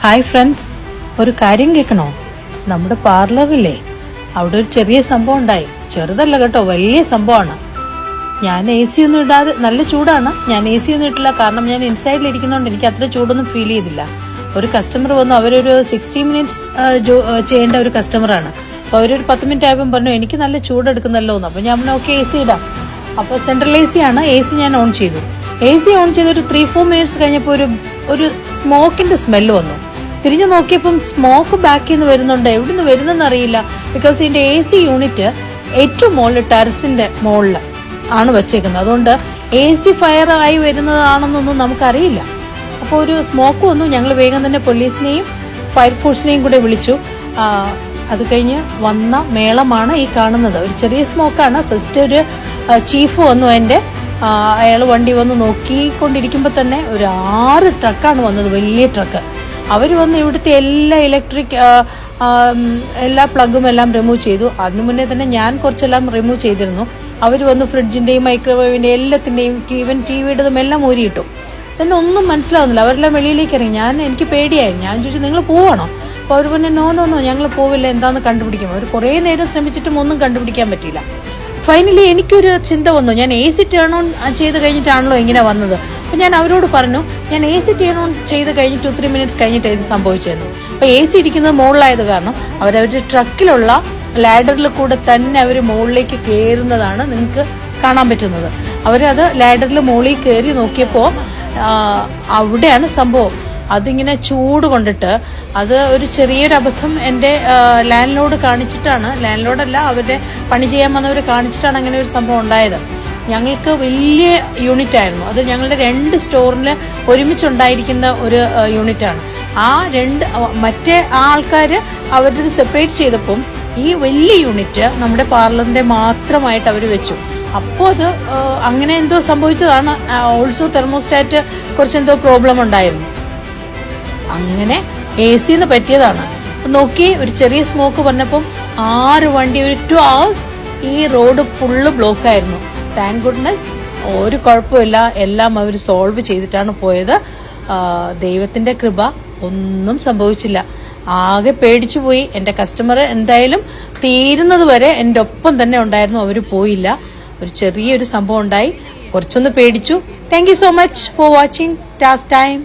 Hi friends, ഒരു കാര്യം കേൾക്കണോ? നമ്മുടെ പാർലറില്ലേ, അവിടെ ഒരു ചെറിയ സംഭവം ഉണ്ടായി. ചെറുതല്ല കേട്ടോ, വലിയ സംഭവമാണ്. ഞാൻ എ സി ഒന്നും ഇടാതെ, നല്ല ചൂടാണ്, ഞാൻ എ സി ഒന്നും ഇട്ടില്ല. കാരണം ഞാൻ ഇൻസൈഡിൽ ഇരിക്കുന്നതുകൊണ്ട് എനിക്ക് അത്ര ചൂടൊന്നും ഫീൽ ചെയ്തില്ല. ഒരു കസ്റ്റമർ വന്നു, അവരൊരു 60 മിനിറ്റ്സ് ചെയ്യേണ്ട ഒരു കസ്റ്റമറാണ്. അപ്പോൾ അവരൊരു 10 മിനിറ്റ് ആയപ്പോൾ പറഞ്ഞു എനിക്ക് നല്ല ചൂടെടുക്കുന്നല്ലോ എന്ന്. അപ്പോൾ ഞാൻ ഓക്കെ എ സി ഇടാം. അപ്പോൾ സെൻട്രൽ എ സി ആണ്. എ സി ഞാൻ ഓൺ ചെയ്തു. എ സി ഓൺ ചെയ്ത് ഒരു 3-4 മിനിറ്റ്സ് കഴിഞ്ഞപ്പോൾ ഒരു സ്മോക്കിന്റെ സ്മെല്ല് വന്നു. തിരിഞ്ഞു നോക്കിയപ്പം സ്മോക്ക് ബാക്കിൽ നിന്ന് വരുന്നുണ്ട്. എവിടെ നിന്ന് വരുന്നെന്ന് അറിയില്ല. ബിക്കോസ് ഇതിന്റെ എ സി യൂണിറ്റ് ഏറ്റവും മുകളിൽ ടെറസിന്റെ മുകളിൽ ആണ് വെച്ചേക്കുന്നത്. അതുകൊണ്ട് എ സി ഫയർ ആയി വരുന്നതാണെന്നൊന്നും നമുക്കറിയില്ല. അപ്പോൾ ഒരു സ്മോക്ക് വന്നു. ഞങ്ങൾ വേഗം തന്നെ പോലീസിനെയും ഫയർഫോഴ്സിനെയും കൂടെ വിളിച്ചു. അത് കഴിഞ്ഞ് വന്ന മേളമാണ് ഈ കാണുന്നത്. ഒരു ചെറിയ സ്മോക്കാണ്. ഫസ്റ്റ് ഒരു ചീഫ് വന്നു, അയാൾ വണ്ടി വന്ന് നോക്കിക്കൊണ്ടിരിക്കുമ്പോൾ തന്നെ ഒരു 6 ട്രക്കാണ് വന്നത്, വലിയ ട്രക്ക്. അവർ വന്ന് ഇവിടുത്തെ എല്ലാ ഇലക്ട്രിക് എല്ലാ പ്ലഗും എല്ലാം റിമൂവ് ചെയ്തു. അതിനു മുന്നേ തന്നെ ഞാൻ കുറച്ചെല്ലാം റിമൂവ് ചെയ്തിരുന്നു. അവർ വന്ന് ഫ്രിഡ്ജിന്റെയും മൈക്രോവേവിന്റെയും എല്ലാത്തിന്റെയും ഈവൻ ടിവിയുടേതും എല്ലാം ഊരിയിട്ടു. തന്നെ ഒന്നും മനസ്സിലാവുന്നില്ല. അവരെല്ലാം വെളിയിലേക്ക് ഇറങ്ങി. എനിക്ക് പേടിയായി. ഞാൻ ചോദിച്ചു നിങ്ങൾ പോവാണോ? അപ്പോൾ അവർ പിന്നെ നോ ഞങ്ങൾ പോവില്ല, എന്താന്ന് കണ്ടുപിടിക്കും. അവർ കുറേ നേരം ശ്രമിച്ചിട്ടും ഒന്നും കണ്ടുപിടിക്കാൻ പറ്റിയില്ല. ഫൈനലി എനിക്കൊരു ചിന്ത വന്നു. ഞാൻ എ സി ടേൺ ഓൺ ചെയ്ത് കഴിഞ്ഞിട്ടാണല്ലോ ഇങ്ങനെ വന്നത്. അപ്പം ഞാൻ അവരോട് പറഞ്ഞു, ഞാൻ എ സി ടേൺ ഓൺ ചെയ്ത് കഴിഞ്ഞിട്ട് 2-3 മിനിറ്റ്സ് കഴിഞ്ഞിട്ട് ഇത് സംഭവിച്ചിരുന്നു. അപ്പോൾ എ സി ഇരിക്കുന്നത് മുകളിലായത് കാരണം അവരവരുടെ ട്രക്കിലുള്ള ലാഡറിൽ കൂടെ തന്നെ അവർ മുകളിലേക്ക് കയറുന്നതാണ് നിങ്ങൾക്ക് കാണാൻ പറ്റുന്നത്. അവരത് ലാഡറിൽ മുകളിൽ കയറി നോക്കിയപ്പോൾ അവിടെയാണ് സംഭവം. അതിങ്ങനെ ചൂട് കൊണ്ടിട്ട് അത് ഒരു ചെറിയൊരു അബദ്ധം എൻ്റെ ലാൻഡ് ലോഡ് കാണിച്ചിട്ടാണ്, ലാൻഡ് ലോഡല്ല അവരുടെ പണി ചെയ്യാൻ വന്നവർ കാണിച്ചിട്ടാണ് അങ്ങനെ ഒരു സംഭവം ഉണ്ടായത്. ഞങ്ങൾക്ക് വലിയ യൂണിറ്റ് ആയിരുന്നു അത്. ഞങ്ങളുടെ 2 സ്റ്റോറിൽ ഒരുമിച്ചുണ്ടായിരിക്കുന്ന ഒരു യൂണിറ്റാണ്. മറ്റേ ആൾക്കാർ അവരത് സെപ്പറേറ്റ് ചെയ്തപ്പം ഈ വലിയ യൂണിറ്റ് നമ്മുടെ പാർലറിന്റെ മാത്രമായിട്ട് അവർ വെച്ചു. അപ്പോൾ അത് അങ്ങനെ എന്തോ സംഭവിച്ചതാണ്. ഓൾസോ തെർമോസ്റ്റാറ്റ് കുറച്ചെന്തോ പ്രോബ്ലം ഉണ്ടായിരുന്നു. അങ്ങനെ എ സിന്ന് പറ്റിയതാണ്. നോക്കി, ഒരു ചെറിയ സ്മോക്ക് പറഞ്ഞപ്പം 6 വണ്ടി ഒരു 2 hours ഈ റോഡ് ഫുള്ള് ബ്ലോക്ക് ആയിരുന്നു. താങ്ക് ഗുഡ്നസ് ഒരു കുഴപ്പമില്ല, എല്ലാം അവർ സോൾവ് ചെയ്തിട്ടാണ് പോയത്. ദൈവത്തിന്റെ കൃപ, ഒന്നും സംഭവിച്ചില്ല. ആകെ പേടിച്ചു പോയി. എന്റെ കസ്റ്റമർ എന്തായാലും തീരുന്നത് വരെ എന്റെ ഒപ്പം തന്നെ ഉണ്ടായിരുന്നു. അവർ പോയില്ല. ഒരു ചെറിയൊരു സംഭവം ഉണ്ടായി, കുറച്ചൊന്ന് പേടിച്ചു. Thank you so much for watching task time.